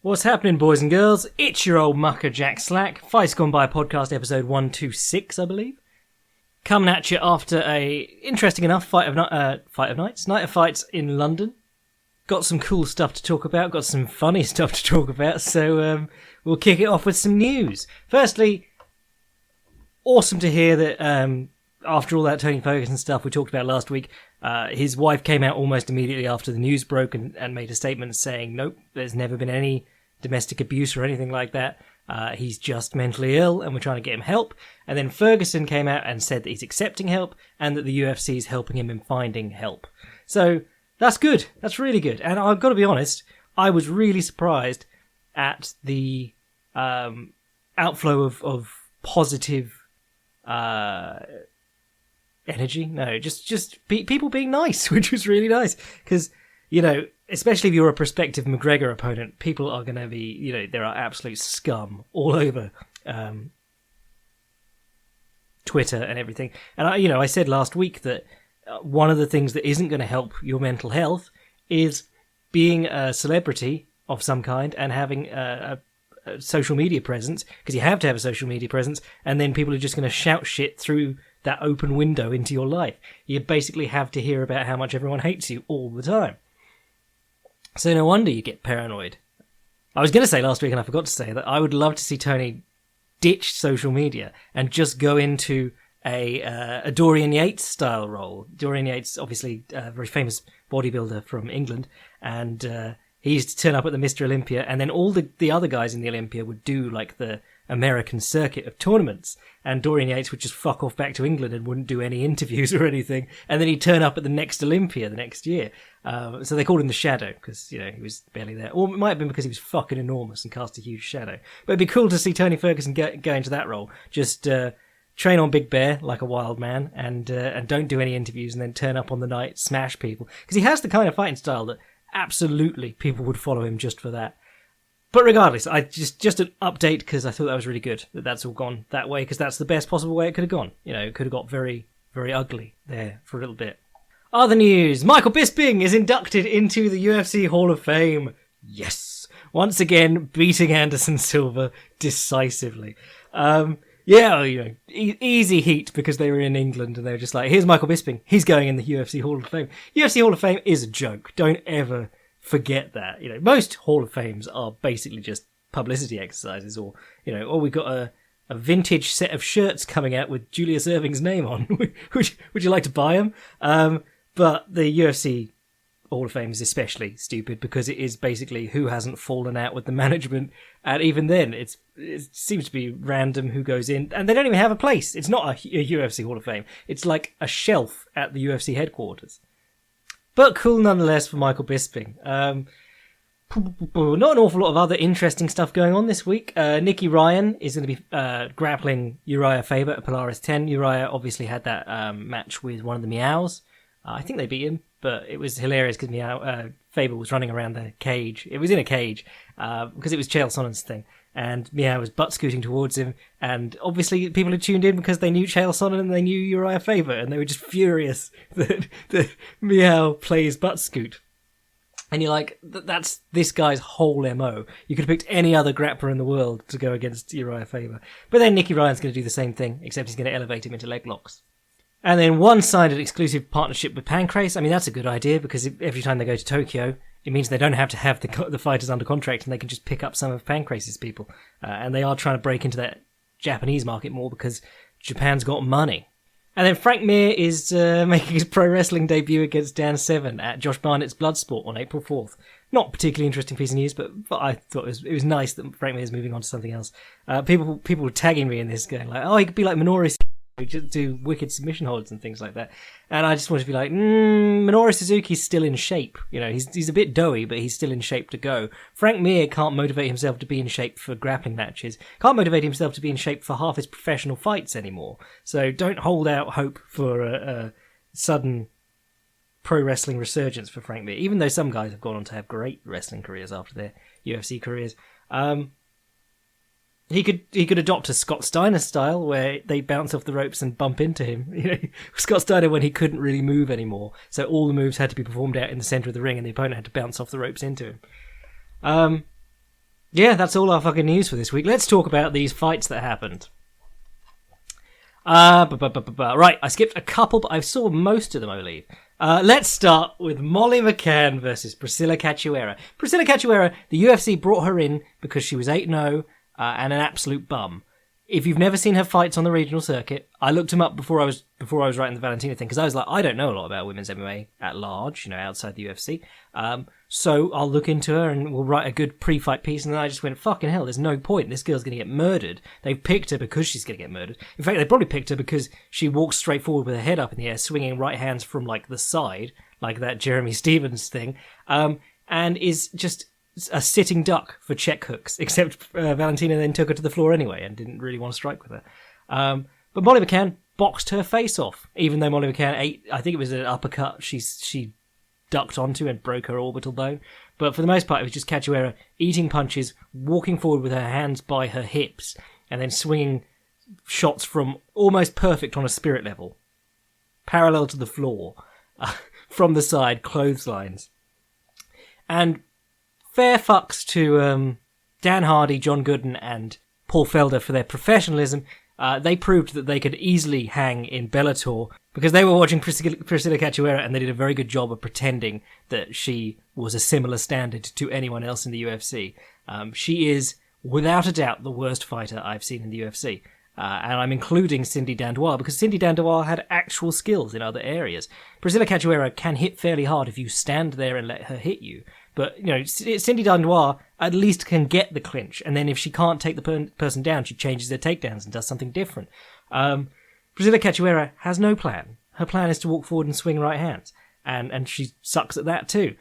What's happening, boys and girls? It's your old mucker, Jack Slack. Fights Gone By podcast, episode 126, I believe. Coming at you after a interesting enough night of fights in London. Got some cool stuff to talk about, got some funny stuff to talk about, so we'll kick it off with some news. Firstly, awesome to hear that after all that Tony Ferguson stuff we talked about last week, his wife came out almost immediately after the news broke and made a statement saying, nope, there's never been any domestic abuse or anything like that. He's just mentally ill and we're trying to get him help. And then Ferguson came out and said that he's accepting help and that the UFC is helping him in finding help. So that's good. That's really good. And I've got to be honest, I was really surprised at the outflow of positive energy. No, just people being nice, which was really nice. Because, you know, especially if you're a prospective McGregor opponent, people are going to be, you know, there are absolute scum all over Twitter and everything. And, I said last week that one of the things that isn't going to help your mental health is being a celebrity of some kind and having a social media presence, because you have to have a social media presence, and then people are just going to shout shit through that open window into your life. You basically have to hear about how much everyone hates you all the time. So no wonder you get paranoid. I was going to say last week, and I forgot to say, that I would love to see Tony ditch social media and just go into a Dorian Yates style role. Dorian Yates, obviously a very famous bodybuilder from England, and he used to turn up at the Mr. Olympia, and then all the other guys in the Olympia would do like the American circuit of tournaments, and Dorian Yates would just fuck off back to England and wouldn't do any interviews or anything, and then he'd turn up at the next Olympia the next year. So they called him the Shadow, because, he was barely there. Or it might have been because he was fucking enormous and cast a huge shadow. But it'd be cool to see Tony Ferguson go into that role. Just train on Big Bear like a wild man, and don't do any interviews, and then turn up on the night, smash people. Because he has the kind of fighting style that absolutely people would follow him just for that. But regardless, I just an update, because I thought that was really good that that's all gone that way, because that's the best possible way it could have gone. It could have got very, very ugly there for a little bit. Other news: Michael Bisping is inducted into the UFC Hall of Fame. Yes, once again beating Anderson Silva decisively. Easy heat, because they were in England and they were just like, here's Michael Bisping, he's going in the UFC Hall of Fame. UFC Hall of Fame is a joke. Don't ever forget that. Most Hall of Fames are basically just publicity exercises, or we've got a vintage set of shirts coming out with Julius Erving's name on. Would you like to buy them? But the UFC Hall of Fame is especially stupid, because it is basically who hasn't fallen out with the management, and even then it seems to be random who goes in, and they don't even have a place. It's not a UFC Hall of Fame. It's like a shelf at the UFC headquarters. But cool nonetheless for Michael Bisping. Not an awful lot of other interesting stuff going on this week. Nicky Ryan is going to be grappling Uriah Faber at Polaris 10. Uriah obviously had that match with one of the Meows. I think they beat him, but it was hilarious because Faber was running around the cage. It was in a cage because it was Chael Sonnen's thing. And Meow was butt scooting towards him, and obviously people had tuned in because they knew Chael Sonnen and they knew Uriah Faber, and they were just furious that Meow plays butt scoot. And you're like, that's this guy's whole MO. You could have picked any other grappler in the world to go against Uriah Faber. But then Nicky Ryan's going to do the same thing, except he's going to elevate him into leg locks. And then one-sided exclusive partnership with Pancrase. I mean, that's a good idea, because every time they go to Tokyo, it means they don't have to have the fighters under contract, and they can just pick up some of Pancrase's people. And they are trying to break into that Japanese market more, because Japan's got money. And then Frank Mir is making his pro wrestling debut against Dan Severn at Josh Barnett's Bloodsport on April 4th. Not a particularly interesting piece of news, but I thought it was nice that Frank Mir is moving on to something else. People were tagging me in this, going like, oh, he could be like Minoru, just do wicked submission holds and things like that. And I just want to be like, Minoru Suzuki's still in shape. He's a bit doughy, but he's still in shape to go. Frank Mir can't motivate himself to be in shape for grappling matches. Can't motivate himself to be in shape for half his professional fights anymore. So don't hold out hope for a sudden pro wrestling resurgence for Frank Mir, even though some guys have gone on to have great wrestling careers after their UFC careers. He could adopt a Scott Steiner style where they bounce off the ropes and bump into him. Scott Steiner when he couldn't really move anymore, so all the moves had to be performed out in the centre of the ring, and the opponent had to bounce off the ropes into him. Yeah, that's all our fucking news for this week. Let's talk about these fights that happened. Right, I skipped a couple, but I saw most of them, I believe. Let's start with Molly McCann versus Priscilla Katchuora. Priscilla Katchuora, the UFC brought her in because she was 8-0 and an absolute bum. If you've never seen her fights on the regional circuit, I looked them up before I was writing the Valentina thing, because I was like, I don't know a lot about women's MMA at large, outside the UFC. So I'll look into her and we'll write a good pre-fight piece. And then I just went, fucking hell, there's no point. This girl's going to get murdered. They've picked her because she's going to get murdered. In fact, they probably picked her because she walks straight forward with her head up in the air, swinging right hands from like the side, like that Jeremy Stevens thing, and is just a sitting duck for check hooks, except Valentina then took her to the floor anyway and didn't really want to strike with her. But Molly McCann boxed her face off, even though Molly McCann I think it was an uppercut she ducked onto and broke her orbital bone. But for the most part, it was just Katchuora eating punches, walking forward with her hands by her hips, and then swinging shots from almost perfect on a spirit level, parallel to the floor, from the side, clotheslines. And fair fucks to Dan Hardy, John Gooden, and Paul Felder for their professionalism. They proved that they could easily hang in Bellator because they were watching Priscilla Katchuora and they did a very good job of pretending that she was a similar standard to anyone else in the UFC. She is, without a doubt, the worst fighter I've seen in the UFC. And I'm including Cindy Dandois because Cindy Dandois had actual skills in other areas. Priscilla Katchuora can hit fairly hard if you stand there and let her hit you. But, Cindy Dandois at least can get the clinch. And then if she can't take the person down, she changes their takedowns and does something different. Priscilla Katchuora has no plan. Her plan is to walk forward and swing right hands. And she sucks at that too.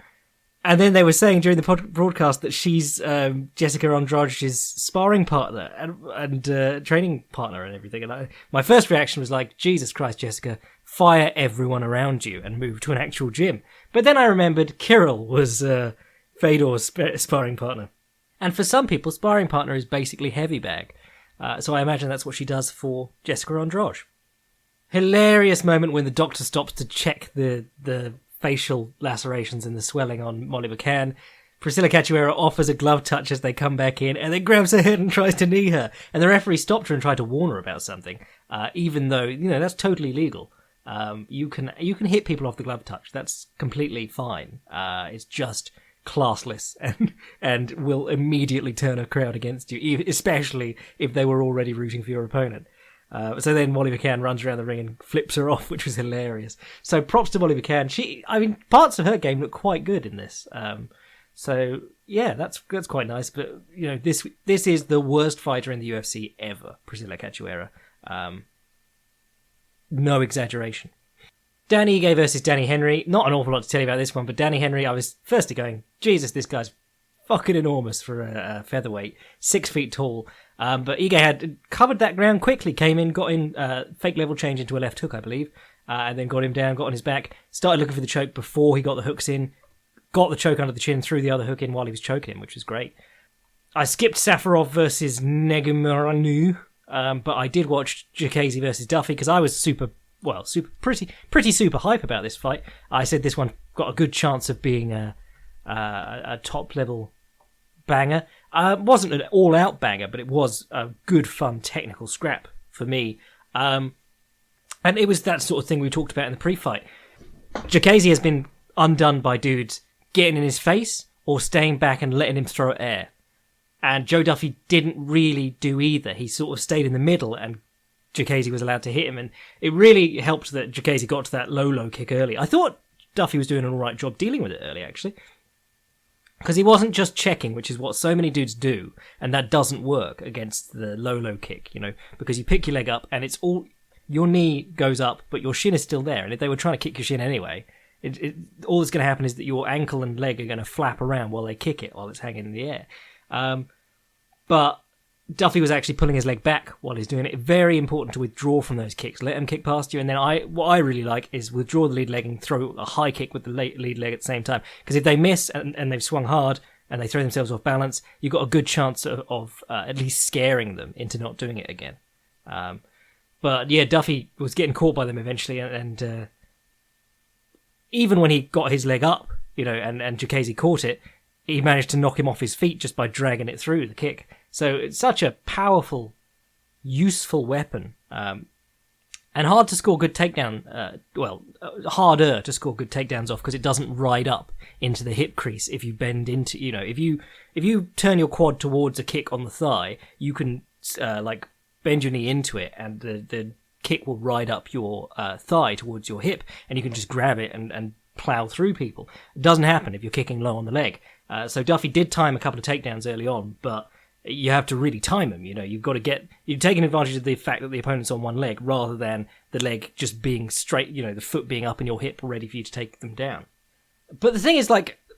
And then they were saying during the broadcast that she's Jessica Andrade's sparring partner and training partner and everything. And my first reaction was like, Jesus Christ, Jessica, fire everyone around you and move to an actual gym. But then I remembered Kirill was Fedor's sparring partner. And for some people, sparring partner is basically heavy bag. So I imagine that's what she does for Jessica Andrade. Hilarious moment when the doctor stops to check the facial lacerations and the swelling on Molly McCann. Priscilla Katchuora offers a glove touch as they come back in and then grabs her head and tries to knee her. And the referee stopped her and tried to warn her about something, even though, that's totally legal. You can hit people off the glove touch. That's completely fine. It's just classless and will immediately turn a crowd against you, especially if they were already rooting for your opponent. So then Molly McCann runs around the ring and flips her off, which was hilarious. So props to Molly McCann. Parts of her game look quite good in this. So yeah, that's quite nice. But this is the worst fighter in the UFC ever, Priscilla Katchuora. No exaggeration. Danny Ige versus Danny Henry. Not an awful lot to tell you about this one, but Danny Henry, I was firstly going, Jesus, this guy's fucking enormous for a featherweight, 6 feet tall. But Ige had covered that ground quickly, came in, got in fake level change into a left hook, I believe, and then got him down, got on his back, started looking for the choke before he got the hooks in, got the choke under the chin, threw the other hook in while he was choking him, which was great. I skipped Safarov versus Negumereanu, but I did watch Jacasey versus Duffy because I was pretty super hype about this fight. I said this one got a good chance of being a top level banger. Wasn't an all-out banger, but it was a good, fun, technical scrap for me. And it was that sort of thing we talked about in the pre-fight. Jacasey has been undone by dudes getting in his face or staying back and letting him throw air. And Joe Duffy didn't really do either. He sort of stayed in the middle and Jacasey was allowed to hit him. And it really helped that Jacasey got to that low kick early. I thought Duffy was doing an alright job dealing with it early, actually. Because he wasn't just checking, which is what so many dudes do, and that doesn't work against the low kick, because you pick your leg up and it's all, your knee goes up, but your shin is still there. And if they were trying to kick your shin anyway, all that's going to happen is that your ankle and leg are going to flap around while they kick it, while it's hanging in the air. But Duffy was actually pulling his leg back while he's doing it. Very important to withdraw from those kicks. Let them kick past you, and then what I really like is withdraw the lead leg and throw a high kick with the lead leg at the same time. Because if they miss and they've swung hard and they throw themselves off balance, you've got a good chance of at least scaring them into not doing it again. But yeah, Duffy was getting caught by them eventually, and even when he got his leg up, and Jacasey caught it, he managed to knock him off his feet just by dragging it through the kick. So it's such a powerful, useful weapon. And hard to score good takedown, harder to score good takedowns off because it doesn't ride up into the hip crease if you bend into, if you turn your quad towards a kick on the thigh, you can bend your knee into it and the kick will ride up your thigh towards your hip and you can just grab it and plow through people. It doesn't happen if you're kicking low on the leg. So Duffy did time a couple of takedowns early on, but you have to really time them. You've got to you're taking advantage of the fact that the opponent's on one leg rather than the leg just being straight, the foot being up in your hip ready for you to take them down. But the thing is,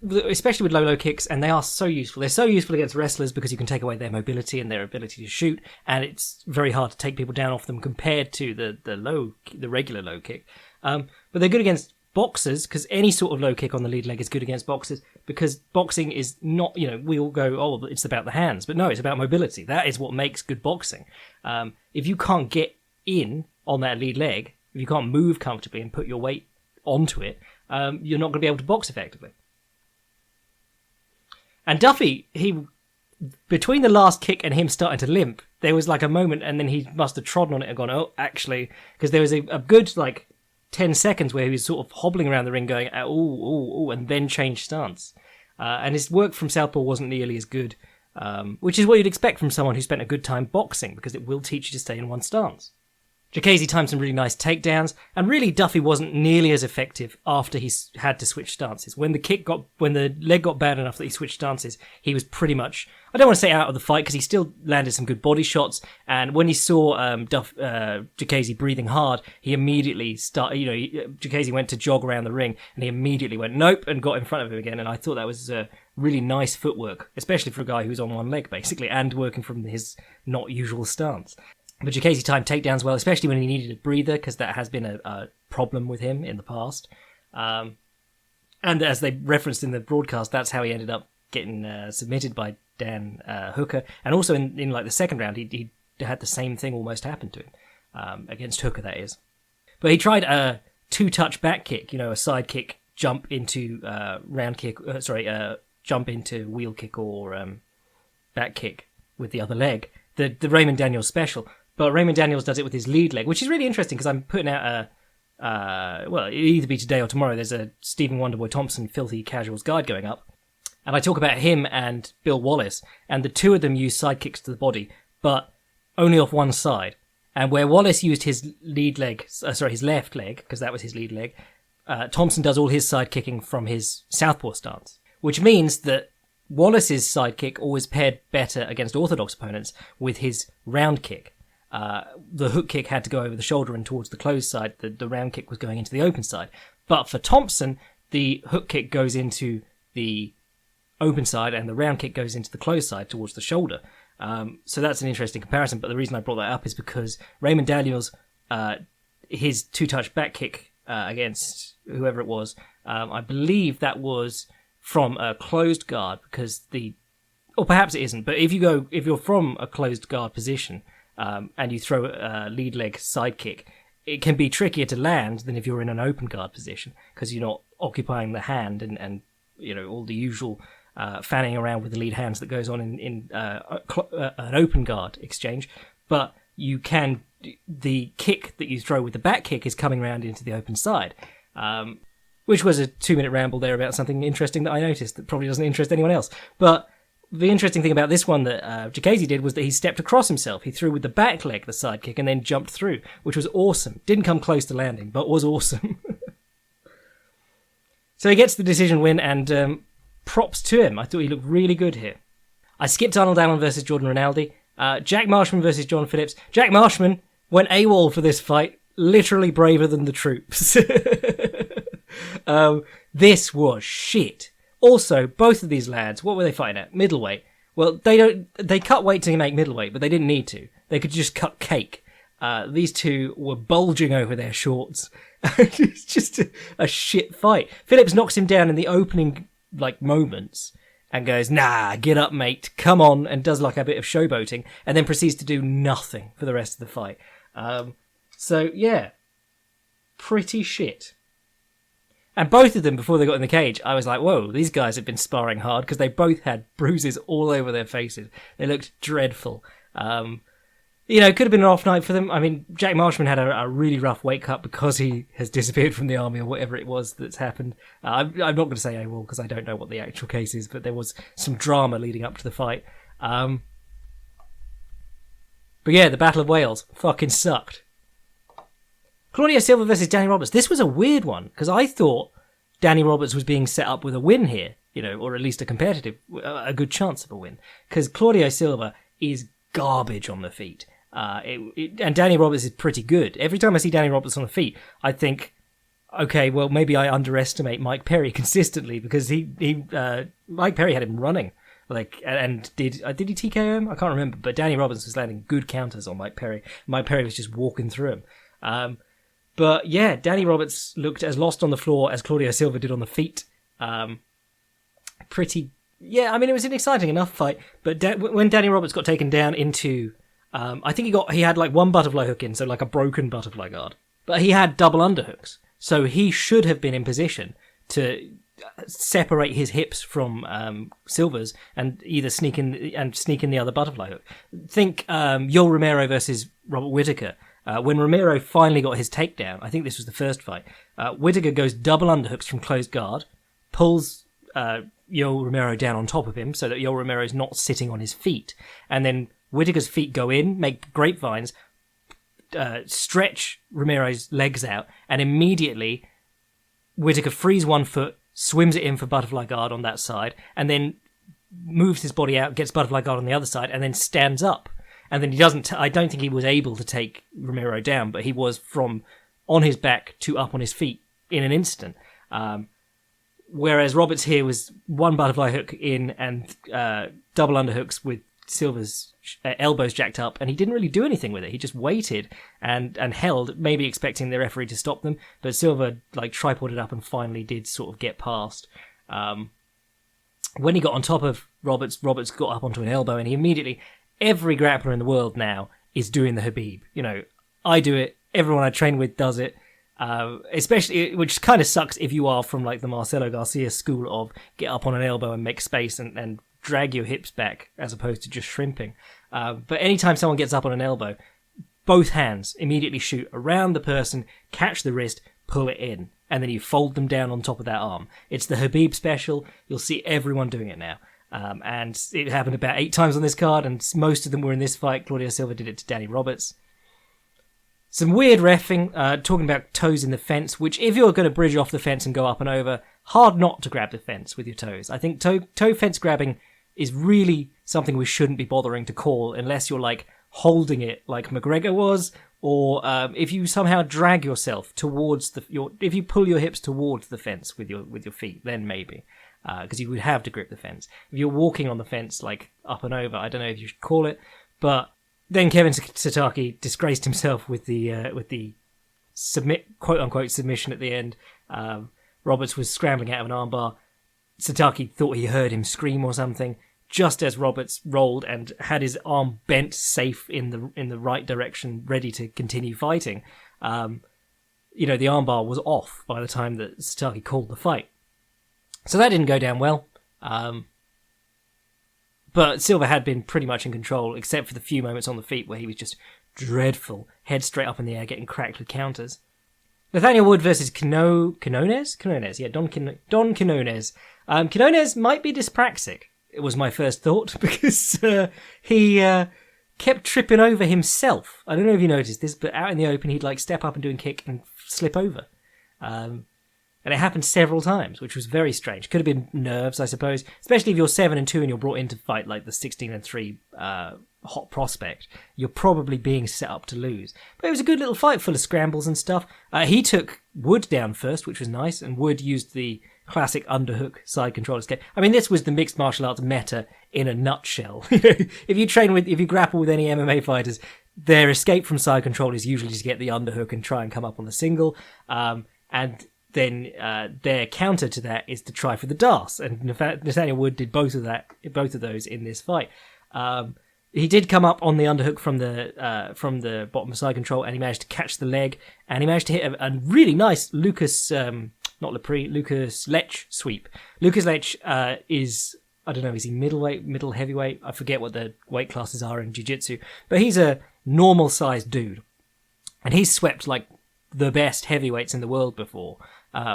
especially with low kicks, and they are so useful. They're so useful against wrestlers because you can take away their mobility and their ability to shoot, and it's very hard to take people down off them compared to the regular low kick. But they're good against boxers because any sort of low kick on the lead leg is good against boxers because boxing is not, we all go, oh, it's about the hands. But no, it's about mobility. That is what makes good boxing. If you can't get in on that lead leg, if you can't move comfortably and put your weight onto it, you're not going to be able to box effectively. And Duffy, between the last kick and him starting to limp, there was a moment and then he must have trodden on it and gone, oh, actually, because there was a good 10 seconds where he was sort of hobbling around the ring going, ooh, and then changed stance. And his work from southpaw wasn't nearly as good, which is what you'd expect from someone who spent a good time boxing, because it will teach you to stay in one stance. Jacasey timed some really nice takedowns, and really Duffy wasn't nearly as effective after he had to switch stances. When the leg got bad enough that he switched stances, he was pretty much, I don't want to say out of the fight, because he still landed some good body shots, and when he saw Jacasey breathing hard, he immediately Jacasey went to jog around the ring, and he immediately went, nope, and got in front of him again, and I thought that was really nice footwork, especially for a guy who's on one leg, basically, and working from his not usual stance. But Jacasey timed takedowns well, especially when he needed a breather, because that has been a problem with him in the past. And as they referenced in the broadcast, that's how he ended up getting submitted by Dan Hooker. And also in the second round, he had the same thing almost happen to him, against Hooker, that is. But he tried a two-touch back kick, a side kick, jump into round kick, jump into wheel kick or back kick with the other leg, the Raymond Daniels special. But Raymond Daniels does it with his lead leg, which is really interesting because I'm putting out it'll either be today or tomorrow. There's a Stephen Wonderboy Thompson Filthy Casuals guide going up. And I talk about him and Bill Wallace, and the two of them use side kicks to the body, but only off one side. And where Wallace used his his left leg, because that was his lead leg, Thompson does all his side kicking from his southpaw stance, which means that Wallace's side kick always paired better against orthodox opponents with his round kick. The hook kick had to go over the shoulder and towards the closed side. The round kick was going into the open side. But for Thompson, the hook kick goes into the open side and the round kick goes into the closed side towards the shoulder. So that's an interesting comparison. But the reason I brought that up is because Raymond Daniels, his two-touch back kick against whoever it was, I believe that was from a closed guard or perhaps it isn't. But if you're from a closed guard position, and you throw a lead leg side kick, it can be trickier to land than if you're in an open guard position because you're not occupying the hand and all the usual fanning around with the lead hands that goes on in an open guard exchange. But the kick that you throw with the back kick is coming around into the open side, which was a 2-minute ramble there about something interesting that I noticed that probably doesn't interest anyone else. But the interesting thing about this one that Jacasey did was that he stepped across himself. He threw with the back leg the side kick and then jumped through, which was awesome. Didn't come close to landing, but was awesome. So he gets the decision win, and props to him. I thought he looked really good here. I skipped Arnold Allen versus Jordan Rinaldi. Jack Marshman versus John Phillips. Jack Marshman went AWOL for this fight, literally braver than the troops. This was shit. Also, both of these lads, what were they fighting at? Middleweight. Well, they cut weight to make middleweight, but they didn't need to. They could just cut cake. These two were bulging over their shorts. It's just a shit fight. Phillips knocks him down in the opening moments and goes, nah, get up, mate, come on, and does a bit of showboating, and then proceeds to do nothing for the rest of the fight. So, yeah, pretty shit. And both of them, before they got in the cage, I was like, whoa, these guys have been sparring hard, because they both had bruises all over their faces. They looked dreadful. It could have been an off night for them. I mean, Jack Marshman had a really rough weight cut because he has disappeared from the army or whatever it was that's happened. I'm not going to say AWOL because I don't know what the actual case is, but there was some drama leading up to the fight. But yeah, the Battle of Wales fucking sucked. Claudio Silva versus Danny Roberts. This was a weird one because I thought Danny Roberts was being set up with a win here, or at least a good chance of a win, because Claudio Silva is garbage on the feet. And Danny Roberts is pretty good. Every time I see Danny Roberts on the feet, I think, okay, well, maybe I underestimate Mike Perry consistently, because Mike Perry had him running. And did he TKO him? I can't remember, but Danny Roberts was landing good counters on Mike Perry. Mike Perry was just walking through him. But yeah, Danny Roberts looked as lost on the floor as Claudio Silva did on the feet. It was an exciting enough fight, but when Danny Roberts got taken down into, I think he had like one butterfly hook in, so like a broken butterfly guard, but he had double underhooks, so he should have been in position to separate his hips from Silva's and either sneak in the other butterfly hook. Think Yoel Romero versus Robert Whittaker. When Romero finally got his takedown, I think this was the first fight, Whittaker goes double underhooks from closed guard, pulls Yoel Romero down on top of him so that Yoel Romero is not sitting on his feet, and then Whittaker's feet go in, make grapevines, stretch Romero's legs out, and immediately Whittaker frees one foot, swims it in for butterfly guard on that side, and then moves his body out, gets butterfly guard on the other side, and then stands up. And then he doesn't. I don't think he was able to take Romero down, but he was from on his back to up on his feet in an instant. Whereas Roberts here was one butterfly hook in and double underhooks with Silva's elbows jacked up, and he didn't really do anything with it. He just waited and held, maybe expecting the referee to stop them, but Silva tripoded up and finally did sort of get past. When he got on top of Roberts got up onto an elbow, and he immediately... Every grappler in the world now is doing the Khabib. I do it. Everyone I train with does it. Especially, which kind of sucks if you are from the Marcelo Garcia school of get up on an elbow and make space and drag your hips back as opposed to just shrimping. But anytime someone gets up on an elbow, both hands immediately shoot around the person, catch the wrist, pull it in, and then you fold them down on top of that arm. It's the Khabib special. You'll see everyone doing it now. And it happened about 8 times on this card, and most of them were in this fight. Claudio Silva did it to Danny Roberts. Some weird reffing, talking about toes in the fence, which if you're going to bridge off the fence and go up and over, hard not to grab the fence with your toes. I think toe fence grabbing is really something we shouldn't be bothering to call unless you're holding it like McGregor was, or if you somehow drag yourself towards if you pull your hips towards the fence with your feet, then maybe. Because you would have to grip the fence. If you're walking on the fence, up and over, I don't know if you should call it, but then Kevin Satake disgraced himself with the quote unquote submission at the end. Roberts was scrambling out of an armbar. Satake thought he heard him scream or something. Just as Roberts rolled and had his arm bent safe in the right direction, ready to continue fighting, the armbar was off by the time that Satake called the fight. So that didn't go down well. But Silva had been pretty much in control, except for the few moments on the feet where he was just dreadful, head straight up in the air, getting cracked with counters. Nathaniel Wood versus Quiñonez? Quiñonez, yeah, Don Quiñonez. Quiñonez might be dyspraxic, it was my first thought, because he kept tripping over himself. I don't know if you noticed this, but out in the open, he'd step up and do a kick and slip over. And it happened several times, which was very strange. Could have been nerves, I suppose. Especially if you're 7-2 and you're brought in to fight the 16-3 hot prospect. You're probably being set up to lose. But it was a good little fight full of scrambles and stuff. He took Wood down first, which was nice, and Wood used the classic underhook side control escape. I mean, this was the mixed martial arts meta in a nutshell. If you grapple with any MMA fighters, their escape from side control is usually to get the underhook and try and come up on the single. And then their counter to that is to try for the DAS, and Nathaniel Wood did both of those in this fight. He did come up on the underhook from the bottom of side control, and he managed to catch the leg, and he managed to hit a really nice Lucas not Lepre, Lucas Lech sweep. Lucas Lech is, I don't know, is he middleweight, middle heavyweight? I forget what the weight classes are in jiu-jitsu, but he's a normal-sized dude. And he's swept like the best heavyweights in the world before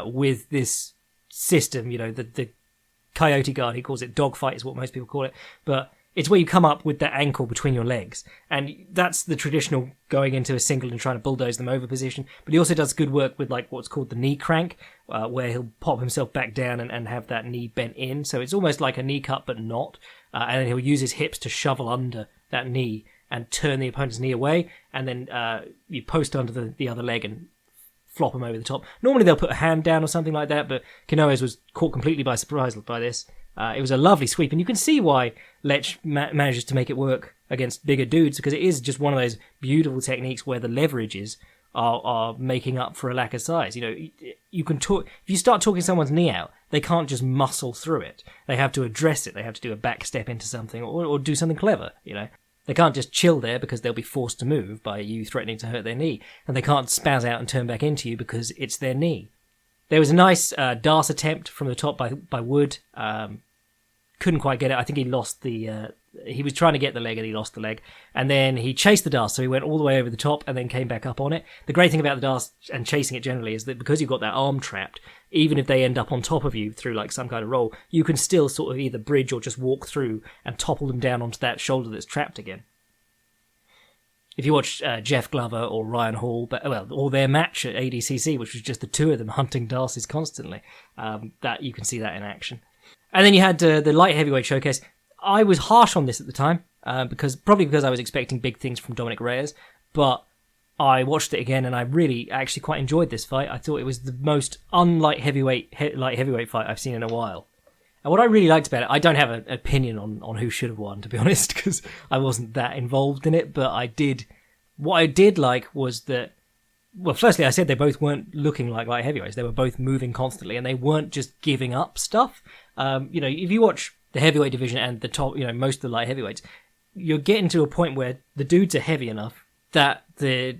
with this system, the coyote guard, he calls it dogfight is what most people call it, but it's where you come up with that ankle between your legs, and that's the traditional going into a single and trying to bulldoze them over position. But he also does good work with like what's called the knee crank, where he'll pop himself back down and have that knee bent in, so it's almost like a knee cut but not, and then he'll use his hips to shovel under that knee and turn the opponent's knee away, and then you post under the other leg and flop him over the top. Normally they'll put a hand down or something like that, but Quiñonez was caught completely by surprise by this. It was a lovely sweep, and you can see why Lech manages to make it work against bigger dudes, because it is just one of those beautiful techniques where the leverages are making up for a lack of size. You can talk, if you start talking someone's knee out, they can't just muscle through it. They have to address it. They have to do a back step into something or do something clever, They can't just chill there because they'll be forced to move by you threatening to hurt their knee. And they can't spaz out and turn back into you because it's their knee. There was a nice Darce attempt from the top by Wood. Couldn't quite get it. I think he lost he was trying to get the leg and he lost the leg. And then he chased the Darce, so he went all the way over the top and then came back up on it. The great thing about the Darce and chasing it generally is that because you've got that arm trapped, even if they end up on top of you through like some kind of roll, you can still sort of either bridge or just walk through and topple them down onto that shoulder that's trapped again. If you watch Jeff Glover or Ryan Hall, or their match at ADCC, which was just the two of them hunting Darces constantly, that you can see that in action. And then you had the light heavyweight showcase. I was harsh on this at the time, because I was expecting big things from Dominic Reyes, but I watched it again and I really actually quite enjoyed this fight. I thought it was the most light heavyweight fight I've seen in a while. And what I really liked about it, I don't have an opinion on who should have won, to be honest, because I wasn't that involved in it, but what I did like was that, well, firstly, I said they both weren't looking like light heavyweights. They were both moving constantly, and they weren't just giving up stuff. If you watch the heavyweight division and the top, most of the light heavyweights, you're getting to a point where the dudes are heavy enough that the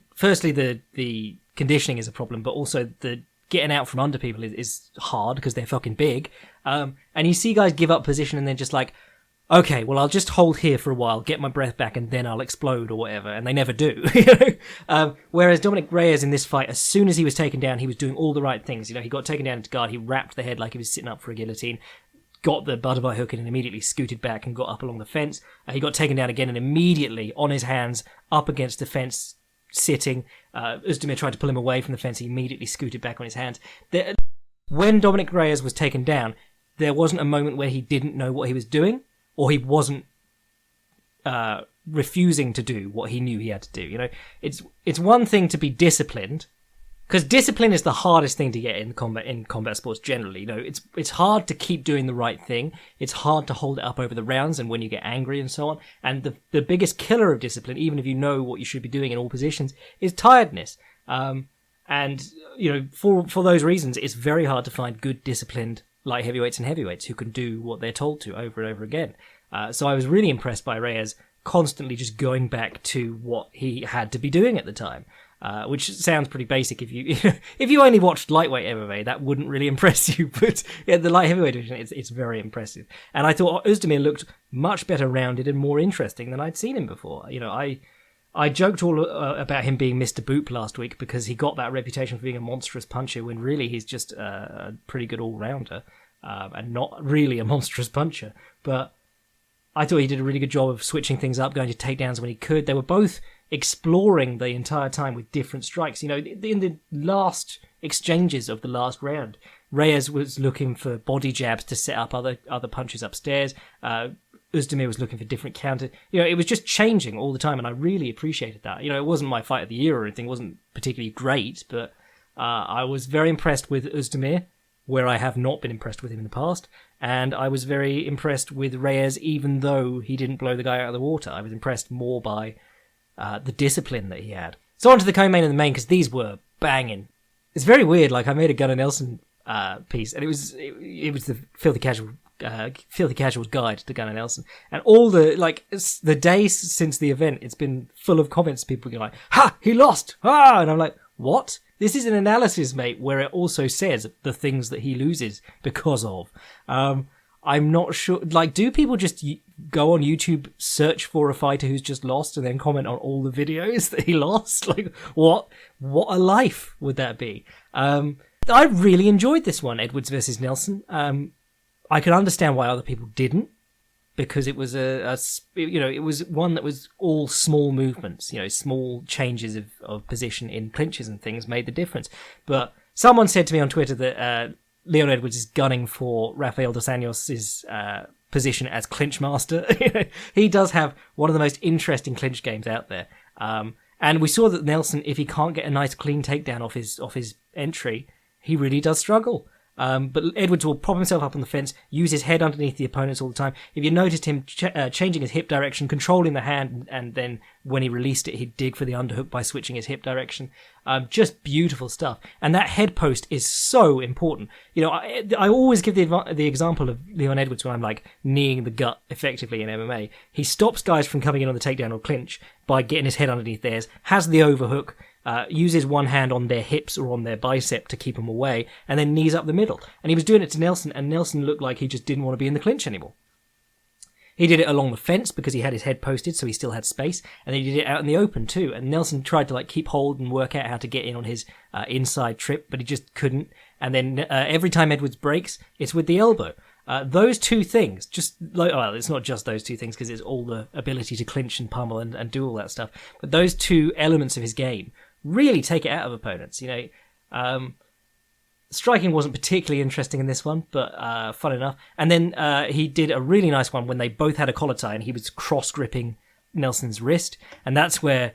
conditioning is a problem, but also the getting out from under people is hard because they're fucking big. And you see guys give up position and they're just like, okay, well, I'll just hold here for a while, get my breath back, and then I'll explode or whatever, and they never do. Whereas Dominic Reyes in this fight, as soon as he was taken down, he was doing all the right things. He got taken down into guard, he wrapped the head like he was sitting up for a guillotine, got the butterfly hook in and immediately scooted back and got up along the fence. He got taken down again and immediately, on his hands, up against the fence, sitting. Oezdemir tried to pull him away from the fence, he immediately scooted back on his hands. When Dominic Reyes was taken down, there wasn't a moment where he didn't know what he was doing, or he wasn't refusing to do what he knew he had to do. It's one thing to be disciplined, because discipline is the hardest thing to get in combat sports generally. It's hard to keep doing the right thing. It's hard to hold it up over the rounds and when you get angry and so on. And the biggest killer of discipline, even if you know what you should be doing in all positions, is tiredness. For those reasons, it's very hard to find good disciplined light heavyweights and heavyweights who can do what they're told to over and over again. So I was really impressed by Reyes constantly just going back to what he had to be doing at the time, which sounds pretty basic. If you only watched lightweight MMA, that wouldn't really impress you, but the light heavyweight division, it's very impressive. And I thought Oezdemir looked much better rounded and more interesting than I'd seen him before. I joked all about him being Mr. Boop last week because he got that reputation for being a monstrous puncher when really he's just a pretty good all-rounder and not really a monstrous puncher. But I thought he did a really good job of switching things up, going to takedowns when he could. They were both exploring the entire time with different strikes. In the last exchanges of the last round, Reyes was looking for body jabs to set up other punches upstairs. Oezdemir was looking for different counter. It was just changing all the time, and I really appreciated that. It wasn't my fight of the year or anything. It wasn't particularly great, but I was very impressed with Oezdemir, where I have not been impressed with him in the past, and I was very impressed with Reyes, even though he didn't blow the guy out of the water. I was impressed more by the discipline that he had. So on to the co-main and the main, because these were banging. It's very weird. I made a Gunnar Nelson piece, and it was the Filthy Casual's guide to Gunnar Nelson, and all the days since the event, it's been full of comments. People being like, "Ha! He lost! Ah!" And I'm like, what? This is an analysis, mate, where it also says the things that he loses because of. I'm not sure. Like, do people just go on YouTube, search for a fighter who's just lost, and then comment on all the videos that he lost? Like, what a life would that be? I really enjoyed this one, Edwards versus Nelson. I can understand why other people didn't, because it was it was one that was all small movements, small changes of position in clinches and things made the difference. But someone said to me on Twitter that Leon Edwards is gunning for Rafael dos Anjos' position as clinch master. He does have one of the most interesting clinch games out there. And we saw that Nelson, if he can't get a nice clean takedown off his entry, he really does struggle. But Edwards will prop himself up on the fence, use his head underneath the opponents all the time. If you noticed him changing his hip direction, controlling the hand, and then when he released it, he'd dig for the underhook by switching his hip direction. Just beautiful stuff. And that head post is so important. I always give the example of Leon Edwards when I'm like kneeing the gut effectively in MMA. He stops guys from coming in on the takedown or clinch by getting his head underneath theirs, has the overhook, uses one hand on their hips or on their bicep to keep them away, and then knees up the middle. And he was doing it to Nelson, and Nelson looked like he just didn't want to be in the clinch anymore. He did it along the fence because he had his head posted, so he still had space, and he did it out in the open too. And Nelson tried to keep hold and work out how to get in on his inside trip, but he just couldn't. And then every time Edwards breaks, it's with the elbow. Those two things, it's not just those two things because it's all the ability to clinch and pummel and do all that stuff, but those two elements of his game really take it out of opponents. Striking wasn't particularly interesting in this one, but fun enough. And then he did a really nice one when they both had a collar tie and he was cross-gripping Nelson's wrist, and that's where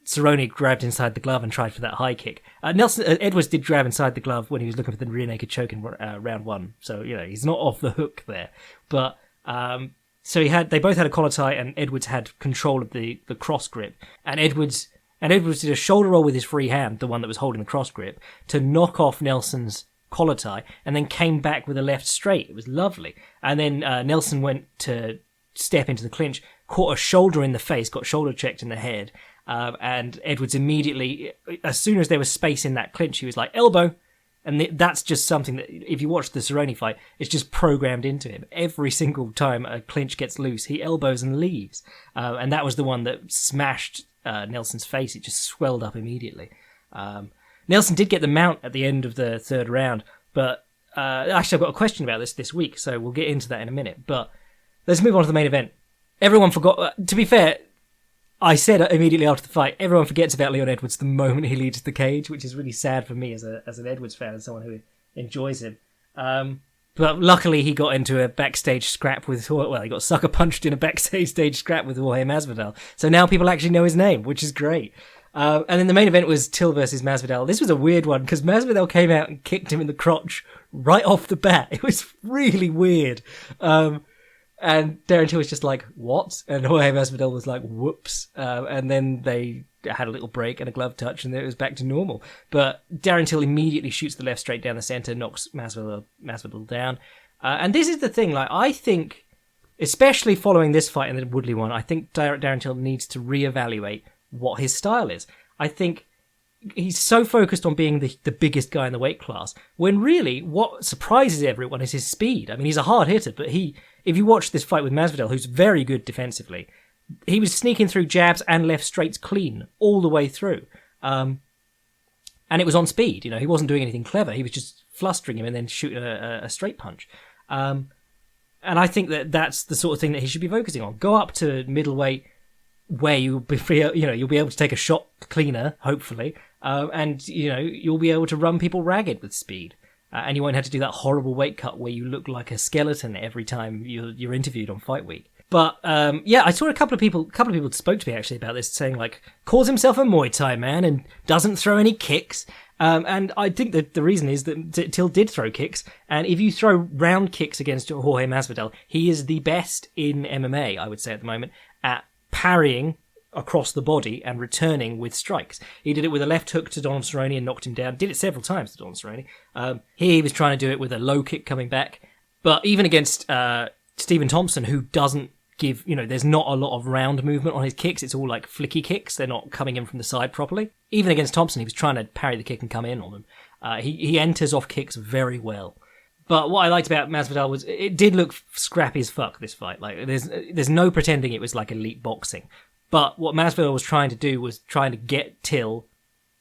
Cerrone grabbed inside the glove and tried for that high kick. Edwards did grab inside the glove when he was looking for the rear naked choke in round one, so he's not off the hook there. But they both had a collar tie, and Edwards had control of the cross grip, and Edwards did a shoulder roll with his free hand, the one that was holding the cross grip, to knock off Nelson's collar tie, and then came back with a left straight. It was lovely. And then Nelson went to step into the clinch, caught a shoulder in the face, got shoulder checked in the head, and Edwards immediately, as soon as there was space in that clinch, he was like, elbow. And that's just something that, if you watch the Cerrone fight, it's just programmed into him. Every single time a clinch gets loose, he elbows and leaves. And that was the one that smashed Nelson's face. It just swelled up immediately. Nelson did get the mount at the end of the third round, but actually I've got a question about this week, so we'll get into that in a minute. But let's move on to the main event. Everyone forgot, to be fair, I said immediately after the fight, everyone forgets about Leon Edwards the moment he leaves the cage, which is really sad for me as an Edwards fan and someone who enjoys him. But luckily he got into a backstage scrap with, he got sucker punched in a backstage scrap with Jorge Masvidal. So now people actually know his name, which is great. And then the main event was Till versus Masvidal. This was a weird one because Masvidal came out and kicked him in the crotch right off the bat. It was really weird. And Darren Till was just like, what? And Jorge Masvidal was like, whoops. And then they had a little break and a glove touch and then it was back to normal. But Darren Till immediately shoots the left straight down the centre, knocks Masvidal down. And this is the thing, I think, especially following this fight and the Woodley one, I think Darren Till needs to reevaluate what his style is. I think he's so focused on being the biggest guy in the weight class, when really what surprises everyone is his speed. I mean, he's a hard hitter, but if you watch this fight with Masvidal, who's very good defensively, he was sneaking through jabs and left straights clean all the way through. And it was on speed. He wasn't doing anything clever. He was just flustering him and then shooting a straight punch. And I think that's the sort of thing that he should be focusing on. Go up to middleweight where you'll be able to take a shot cleaner, hopefully, and you'll be able to run people ragged with speed. And you won't have to do that horrible weight cut where you look like a skeleton every time you're interviewed on Fight Week. But I saw a couple of people spoke to me actually about this, saying calls himself a Muay Thai man and doesn't throw any kicks. And I think that the reason is that Till did throw kicks, and if you throw round kicks against Jorge Masvidal, he is the best in MMA, I would say at the moment, at parrying across the body and returning with strikes. He did it with a left hook to Donald Cerrone and knocked him down. Did it several times to Donald Cerrone. Here he was trying to do it with a low kick coming back. But even against Stephen Thompson, who doesn't there's not a lot of round movement on his kicks. It's all like flicky kicks. They're not coming in from the side properly. Even against Thompson, he was trying to parry the kick and come in on him. He enters off kicks very well. But what I liked about Masvidal was it did look scrappy as fuck, this fight. Like there's no pretending it was like elite boxing. But what Masvidal was trying to do was trying to get Till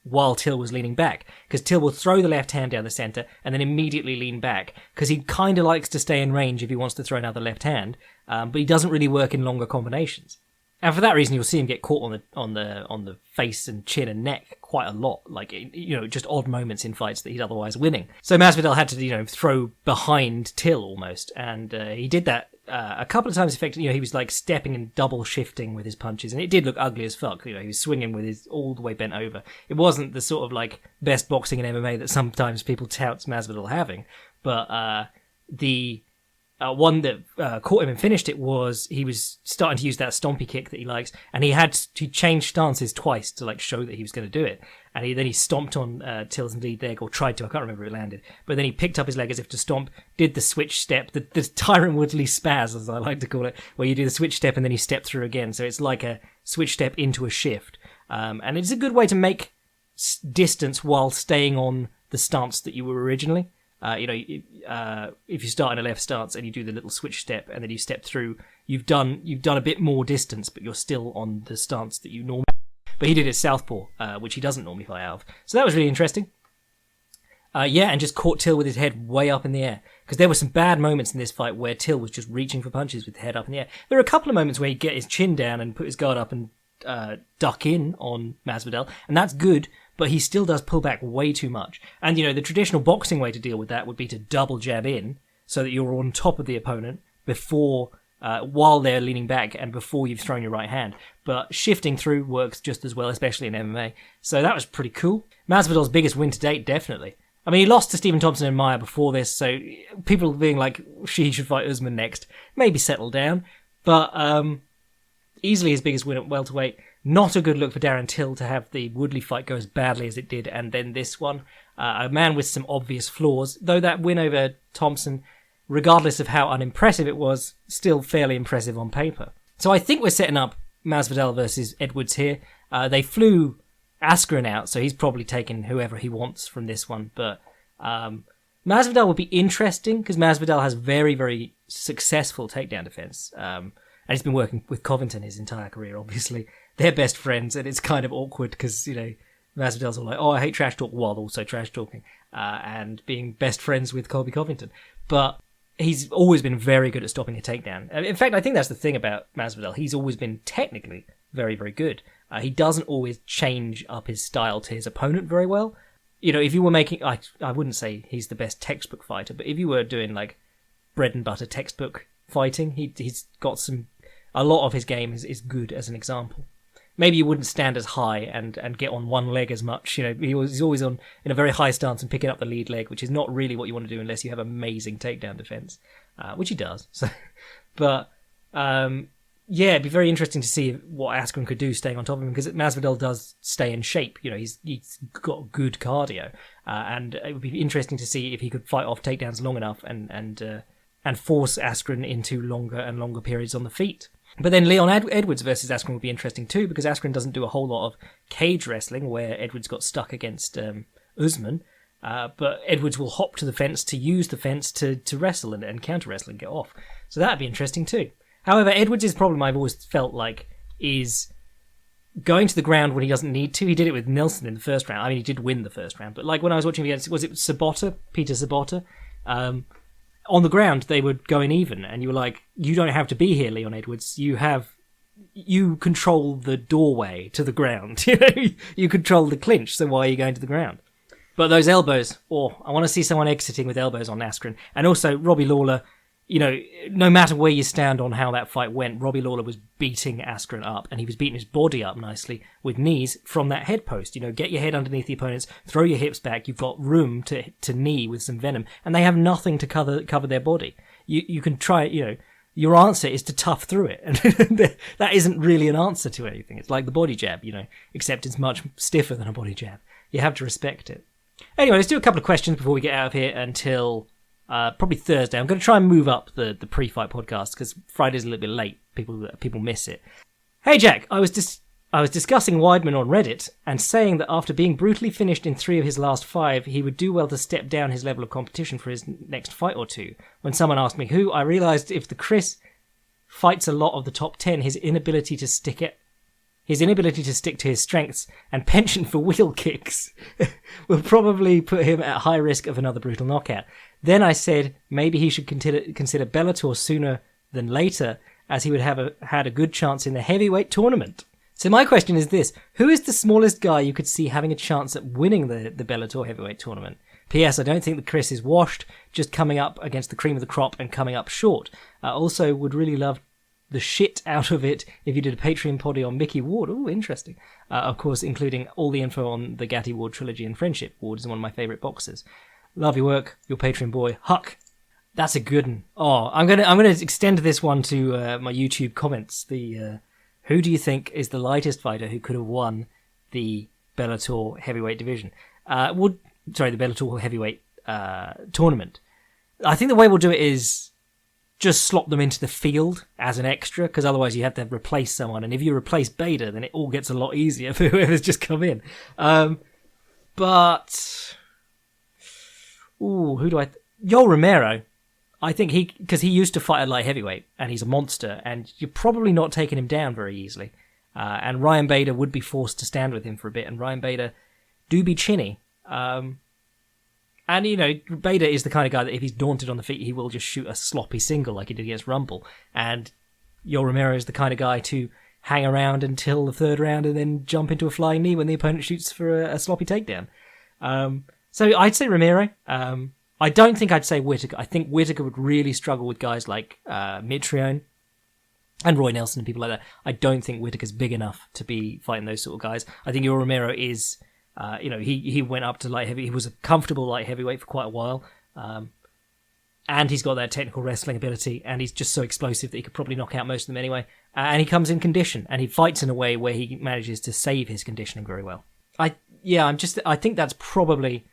while Till was leaning back. Because Till will throw the left hand down the centre and then immediately lean back. Because he kind of likes to stay in range if he wants to throw another left hand. But he doesn't really work in longer combinations. And for that reason, you'll see him get caught on the face and chin and neck quite a lot. Like, just odd moments in fights that he's otherwise winning. So Masvidal had to, throw behind Till almost. And he did that a couple of times effectively. He was like stepping and double shifting with his punches. And it did look ugly as fuck. He was swinging with his all the way bent over. It wasn't the sort of like best boxing in MMA that sometimes people tout Masvidal having. But the one that caught him and finished it was he was starting to use that stompy kick that he likes, and he had to change stances twice to like show that he was going to do it. And then he stomped on Till's lead leg, or tried to. I can't remember if it landed, but then he picked up his leg as if to stomp, did the switch step, the Tyron Woodley spaz, as I like to call it, where you do the switch step and then you step through again. So it's like a switch step into a shift, and it's a good way to make distance while staying on the stance that you were originally. If you start in a left stance and you do the little switch step and then you step through, you've done a bit more distance, but you're still on the stance that you normally. But he did it southpaw, which he doesn't normally fly out of. So that was really interesting. And just caught Till with his head way up in the air. Because there were some bad moments in this fight where Till was just reaching for punches with the head up in the air. There were a couple of moments where he'd get his chin down and put his guard up and duck in on Masvidal, and that's good. But he still does pull back way too much. And, the traditional boxing way to deal with that would be to double jab in so that you're on top of the opponent before, while they're leaning back and before you've thrown your right hand. But shifting through works just as well, especially in MMA. So that was pretty cool. Masvidal's biggest win to date, definitely. I mean, he lost to Stephen Thompson and Maia before this, so people being like, he should fight Oezdemir next, maybe settle down. But easily his biggest win at welterweight. Not a good look for Darren Till to have the Woodley fight go as badly as it did, and then this one. A man with some obvious flaws, though that win over Thompson, regardless of how unimpressive it was, still fairly impressive on paper. So I think we're setting up Masvidal versus Edwards here. They flew Askren out, so he's probably taken whoever he wants from this one, but Masvidal would be interesting, because Masvidal has very, very successful takedown defense, and he's been working with Covington his entire career, obviously. They're best friends, and it's kind of awkward because, Masvidal's all like, I hate trash talk, while also trash talking, and being best friends with Colby Covington. But he's always been very good at stopping a takedown. In fact, I think that's the thing about Masvidal. He's always been technically very, very good. He doesn't always change up his style to his opponent very well. If you were making, I wouldn't say he's the best textbook fighter, but if you were doing like bread and butter textbook fighting, he's got a lot of his game is good as an example. Maybe you wouldn't stand as high and get on one leg as much. He's always in a very high stance and picking up the lead leg, which is not really what you want to do unless you have amazing takedown defense, which he does. So, but it'd be very interesting to see what Askren could do staying on top of him, because Masvidal does stay in shape. He's got good cardio, and it would be interesting to see if he could fight off takedowns long enough and force Askren into longer and longer periods on the feet. But then Leon Edwards versus Askren would be interesting too, because Askren doesn't do a whole lot of cage wrestling, where Edwards got stuck against Usman. But Edwards will hop to the fence to use the fence to wrestle and counter wrestle and get off. So that'd be interesting too. However, Edwards' problem, I've always felt like, is going to the ground when he doesn't need to. He did it with Nelson in the first round. I mean, he did win the first round, but like when I was watching against, was it Peter Sabota? On the ground, they were going even, and you were like, you don't have to be here, Leon Edwards. You control the doorway to the ground. You control the clinch, so why are you going to the ground? But those elbows, I want to see someone exiting with elbows on Askren. And also, Robbie Lawler, no matter where you stand on how that fight went, Robbie Lawler was beating Askren up, and he was beating his body up nicely with knees from that head post. Get your head underneath the opponents, throw your hips back, you've got room to knee with some venom, and they have nothing to cover their body. You can try, your answer is to tough through it, and that isn't really an answer to anything. It's like the body jab, except it's much stiffer than a body jab. You have to respect it. Anyway, let's do a couple of questions before we get out of here until probably Thursday. I'm going to try and move up the pre-fight podcast because Friday's a little bit late. people miss it. Hey Jack, I was discussing Weidman on Reddit and saying that after being brutally finished in 3 of his last 5, he would do well to step down his level of competition for his next fight or two. When someone asked me who, I realised if the Chris fights a lot of the top 10, his inability to stick to his strengths and penchant for wheel kicks will probably put him at high risk of another brutal knockout. Then I said maybe he should consider Bellator sooner than later, as he would have had a good chance in the heavyweight tournament. So my question is this: who is the smallest guy you could see having a chance at winning the Bellator heavyweight tournament? P.S. I don't think that Chris is washed, just coming up against the cream of the crop and coming up short. Also, would really love the shit out of it if you did a Patreon poddy on Mickey Ward. Oh, interesting. Of course, including all the info on the Gatti Ward trilogy and Friendship. Ward is one of my favourite boxers. Love your work, your Patreon boy, Huck. That's a good one. Oh, I'm gonna extend this one to my YouTube comments. Who do you think is the lightest fighter who could have won the Bellator heavyweight division? The Bellator heavyweight tournament. I think the way we'll do it is just slot them into the field as an extra, because otherwise you have to replace someone. And if you replace Bader, then it all gets a lot easier for whoever's just come in. Yoel Romero. I think because he used to fight at light heavyweight, and he's a monster, and you're probably not taking him down very easily. And Ryan Bader would be forced to stand with him for a bit, and Ryan Bader do be chinny. And, Bader is the kind of guy that if he's daunted on the feet, he will just shoot a sloppy single like he did against Rumble. And Yoel Romero is the kind of guy to hang around until the 3rd round and then jump into a flying knee when the opponent shoots for a sloppy takedown. So I'd say Romero. I don't think I'd say Whittaker. I think Whittaker would really struggle with guys like Mitrione and Roy Nelson and people like that. I don't think Whittaker's big enough to be fighting those sort of guys. I think Yoel Romero is, he went up to light heavy. He was a comfortable light heavyweight for quite a while. And he's got that technical wrestling ability, and he's just so explosive that he could probably knock out most of them anyway. And he comes in condition, and he fights in a way where he manages to save his conditioning very well. I think that's probably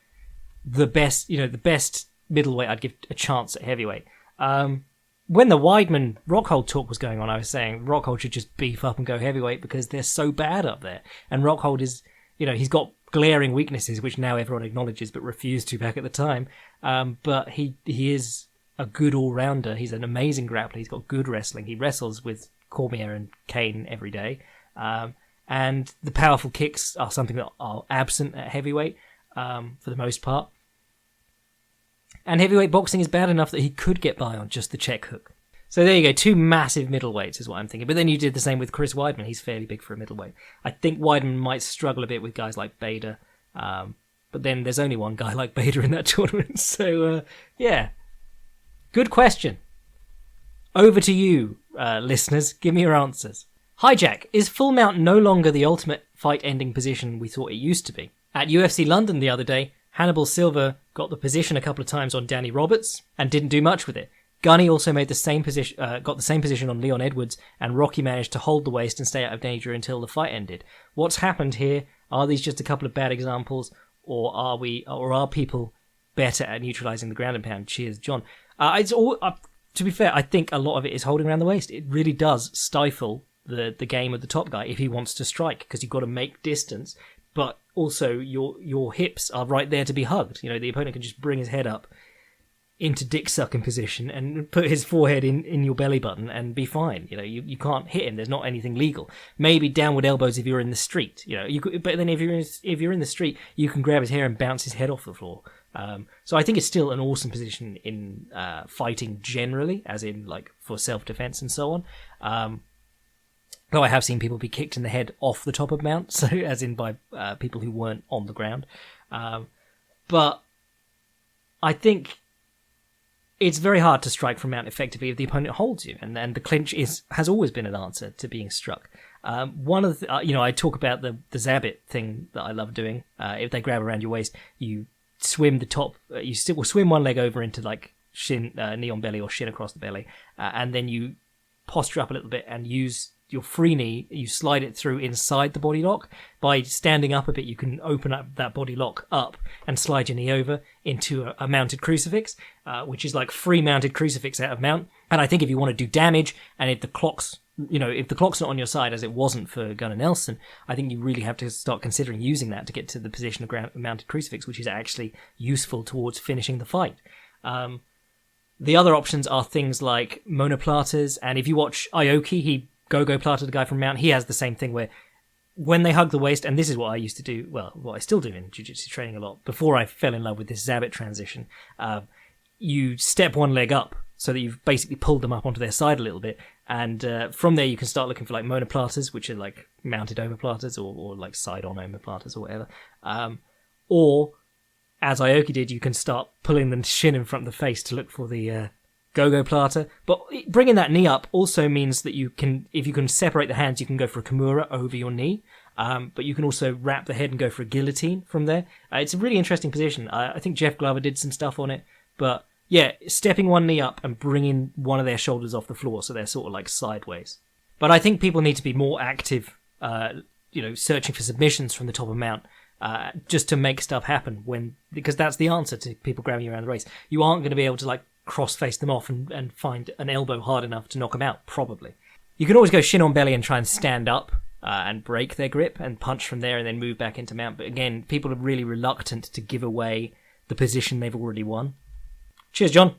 the best middleweight I'd give a chance at heavyweight. When the Weidman Rockhold talk was going on, I was saying Rockhold should just beef up and go heavyweight because they're so bad up there. And Rockhold is, he's got glaring weaknesses, which now everyone acknowledges but refused to back at the time. But he is a good all-rounder. He's an amazing grappler. He's got good wrestling. He wrestles with Cormier and Kane every day. And the powerful kicks are something that are absent at heavyweight for the most part. And heavyweight boxing is bad enough that he could get by on just the check hook. So there you go, 2 massive middleweights is what I'm thinking. But then you did the same with Chris Weidman. He's fairly big for a middleweight. I think Weidman might struggle a bit with guys like Bader. But then there's only one guy like Bader in that tournament. So, yeah. Good question. Over to you, listeners. Give me your answers. Hi, Jack. Is full mount no longer the ultimate fight-ending position we thought it used to be? At UFC London the other day, Hannibal Silva got the position a couple of times on Danny Roberts and didn't do much with it. Gunny also made the same position, got the same position on Leon Edwards, and Rocky managed to hold the waist and stay out of danger until the fight ended. What's happened here? Are these just a couple of bad examples, or are people better at neutralizing the ground and pound? Cheers, John. To be fair, I think a lot of it is holding around the waist. It really does stifle the game of the top guy if he wants to strike, because you've got to make distance, but also your hips are right there to be hugged. The opponent can just bring his head up into dick sucking position and put his forehead in your belly button and be fine. You can't hit him. There's not anything legal. Maybe downward elbows if you're in the street. You could, but then if you're in the street, you can grab his hair and bounce his head off the floor. So I think it's still an awesome position in fighting generally, as in like for self-defense and so on. Though I have seen people be kicked in the head off the top of mount, so as in by people who weren't on the ground. But I think it's very hard to strike from mount effectively if the opponent holds you, and the clinch has always been an answer to being struck. One of the, I talk about the Zabit thing that I love doing. If they grab around your waist, you swim the top. You will swim one leg over into like shin, knee on belly or shin across the belly, and then you posture up a little bit and use your free knee, you slide it through inside the body lock. By standing up a bit, you can open up that body lock up and slide your knee over into a mounted crucifix, which is like free mounted crucifix out of mount. And I think if you want to do damage, and if the clock's not on your side, as it wasn't for Gunnar Nelson, I think you really have to start considering using that to get to the position of mounted crucifix, which is actually useful towards finishing the fight. The other options are things like monoplatas, and if you watch Aoki, he go-go plata the guy from mount, he has the same thing where when they hug the waist, and this is what I used to do, well, what I still do in jiu-jitsu training a lot, before I fell in love with this Zabit transition, you step one leg up so that you've basically pulled them up onto their side a little bit, and from there you can start looking for like monoplatas, which are like mounted omoplatas or like side-on omoplatas or whatever, or as Aoki did, you can start pulling the shin in front of the face to look for the go-go plata. But bringing that knee up also means that you can, if you can separate the hands, you can go for a kimura over your knee. But you can also wrap the head and go for a guillotine from there. It's a really interesting position. I think Jeff Glover did some stuff on it. But yeah, stepping one knee up and bringing one of their shoulders off the floor so they're sort of like sideways. But I think people need to be more active, searching for submissions from the top of mount. Just to make stuff happen because that's the answer to people grabbing you around the race. You aren't going to be able to like cross-face them off and find an elbow hard enough to knock them out, probably. You can always go shin on belly and try and stand up and break their grip and punch from there and then move back into mount. But again, people are really reluctant to give away the position they've already won. Cheers, John.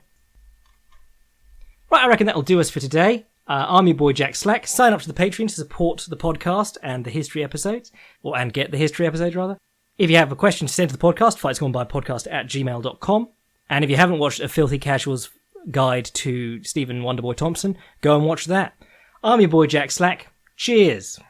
Right, I reckon that'll do us for today. I'm your boy Jack Slack. Sign up to the Patreon to support the podcast and the history episodes, and get the history episodes, rather. If you have a question to send to the podcast, fightscornbypodcast@gmail.com. And if you haven't watched A Filthy Casual's Guide to Stephen Wonderboy Thompson, go and watch that. I'm your boy Jack Slack. Cheers.